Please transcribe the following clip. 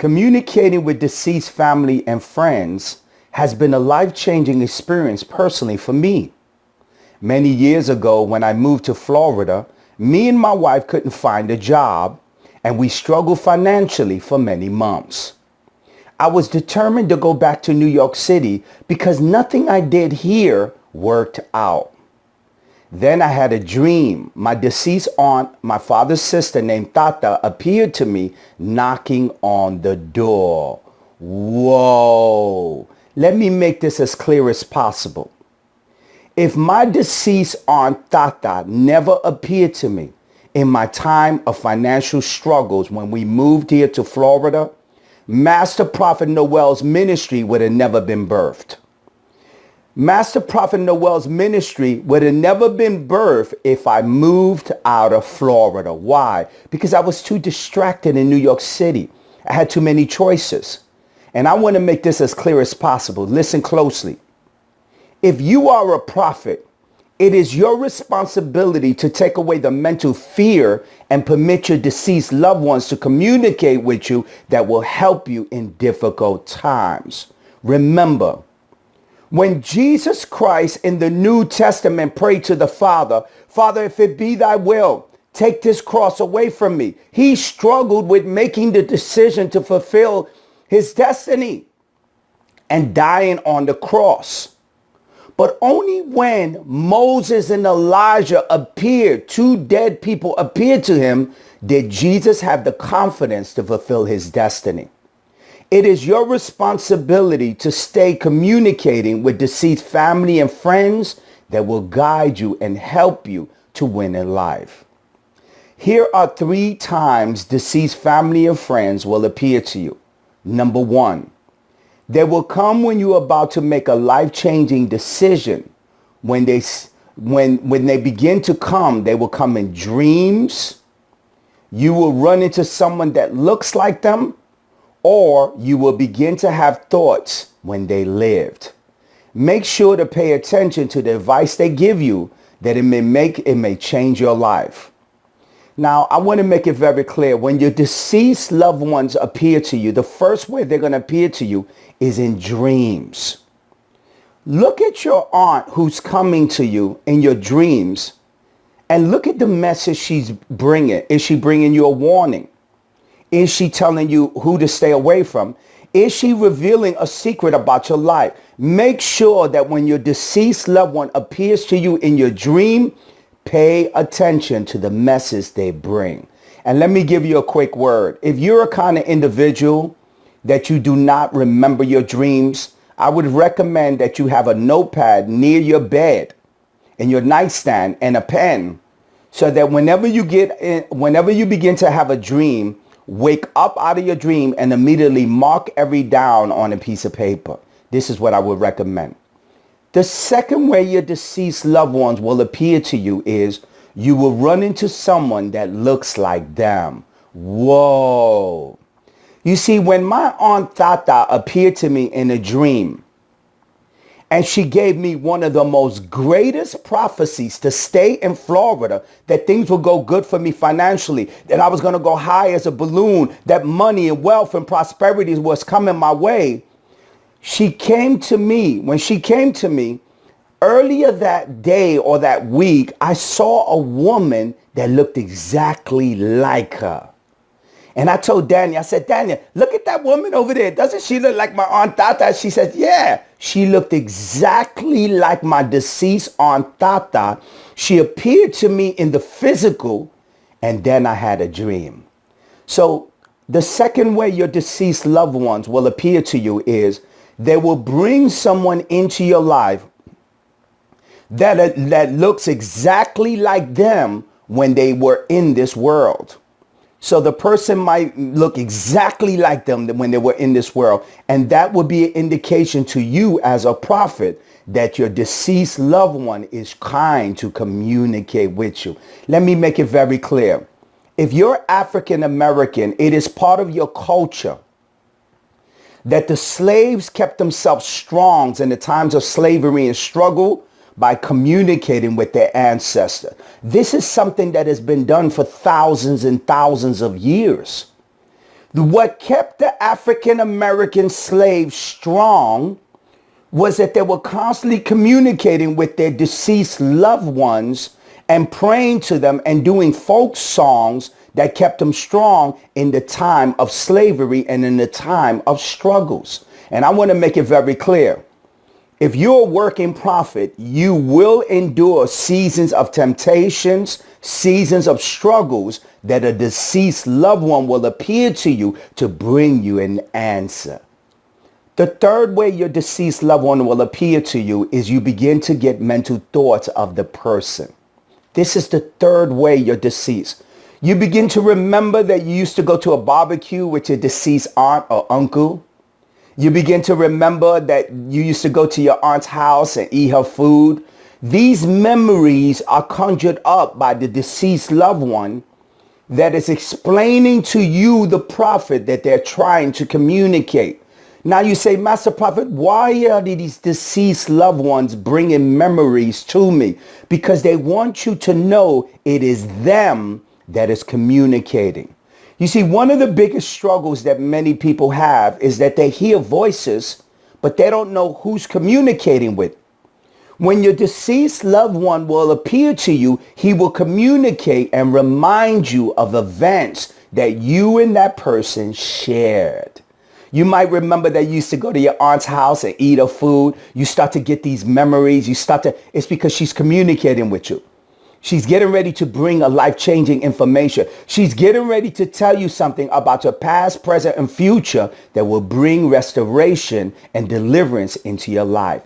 Communicating with deceased family and friends has been a life-changing experience personally for me. Many years ago, when I moved to Florida, me and my wife couldn't find a job, and we struggled financially for many months. I was determined to go back to New York City because nothing I did here worked out. Then I had a dream. My deceased aunt, my father's sister named Tata, appeared to me knocking on the door. Whoa. Let me make this as clear as possible. If my deceased aunt Tata never appeared to me in my time of financial struggles when we moved here to Florida, Master Prophet Noel's ministry would have never been birthed. Master Prophet Noel's ministry would have never been birthed if I moved out of Florida. Why? Because I was too distracted in New York City. I had too many choices. And I want to make this as clear as possible. Listen closely. If you are a prophet, it is your responsibility to take away the mental fear and permit your deceased loved ones to communicate with you that will help you in difficult times. Remember, when Jesus Christ in the New Testament prayed to the Father, Father, if it be thy will, take this cross away from me. He struggled with making the decision to fulfill his destiny and dying on the cross. But only when Moses and Elijah appeared, two dead people appeared to him, did Jesus have the confidence to fulfill his destiny. It is your responsibility to stay communicating with deceased family and friends that will guide you and help you to win in life. Here are 3 times deceased family and friends will appear to you. Number 1, they will come when you're about to make a life-changing decision. When they begin to come, they will come in dreams. You will run into someone that looks like them, or you will begin to have thoughts when they lived. Make sure to pay attention to the advice they give you, that it may change your life. Now, I want to make it very clear. When your deceased loved ones appear to you, the first way they're going to appear to you is in dreams. Look at your aunt who's coming to you in your dreams and look at the message she's bringing. Is she bringing you a warning? Is she telling you who to stay away from? Is she revealing a secret about your life? Make sure that when your deceased loved one appears to you in your dream, pay attention to the message they bring. And let me give you a quick word. If you're a kind of individual that you do not remember your dreams, I would recommend that you have a notepad near your bed, in your nightstand, and a pen, so that whenever you begin to have a dream, wake up out of your dream and immediately mark every down on a piece of paper. This is what I would recommend. The second way your deceased loved ones will appear to you is you will run into someone that looks like them. Whoa. You see, when my Aunt Tata appeared to me in a dream, and she gave me one of the most greatest prophecies to stay in Florida, that things would go good for me financially, that I was going to go high as a balloon, that money and wealth and prosperity was coming my way. She came to me. When she came to me earlier that day or that week, I saw a woman that looked exactly like her. And I told Daniel, I said, Daniel, look at that woman over there. Doesn't she look like my Aunt Tata? She said, yeah, she looked exactly like my deceased Aunt Tata. She appeared to me in the physical, and then I had a dream. So the second way your deceased loved ones will appear to you is they will bring someone into your life that looks exactly like them when they were in this world. So the person might look exactly like them when they were in this world. And that would be an indication to you as a prophet that your deceased loved one is trying to communicate with you. Let me make it very clear. If you're African American, it is part of your culture that the slaves kept themselves strong in the times of slavery and struggle by communicating with their ancestor. This is something that has been done for thousands and thousands of years. What kept the African American slaves strong was that they were constantly communicating with their deceased loved ones and praying to them and doing folk songs that kept them strong in the time of slavery and in the time of struggles. And I want to make it very clear. If you're a working prophet, you will endure seasons of temptations, seasons of struggles that a deceased loved one will appear to you to bring you an answer. The third way your deceased loved one will appear to you is you begin to get mental thoughts of the person. This is the third way you're deceased. You begin to remember that you used to go to a barbecue with your deceased aunt or uncle. You begin to remember that you used to go to your aunt's house and eat her food. These memories are conjured up by the deceased loved one that is explaining to you, the prophet, that they're trying to communicate. Now you say, Master Prophet, why are these deceased loved ones bringing memories to me? Because they want you to know it is them that is communicating. You see, one of the biggest struggles that many people have is that they hear voices, but they don't know who's communicating with. When your deceased loved one will appear to you, he will communicate and remind you of events that you and that person shared. You might remember that you used to go to your aunt's house and eat her food. You start to get these memories. It's because she's communicating with you. She's getting ready to bring a life-changing information. She's getting ready to tell you something about your past, present, and future that will bring restoration and deliverance into your life.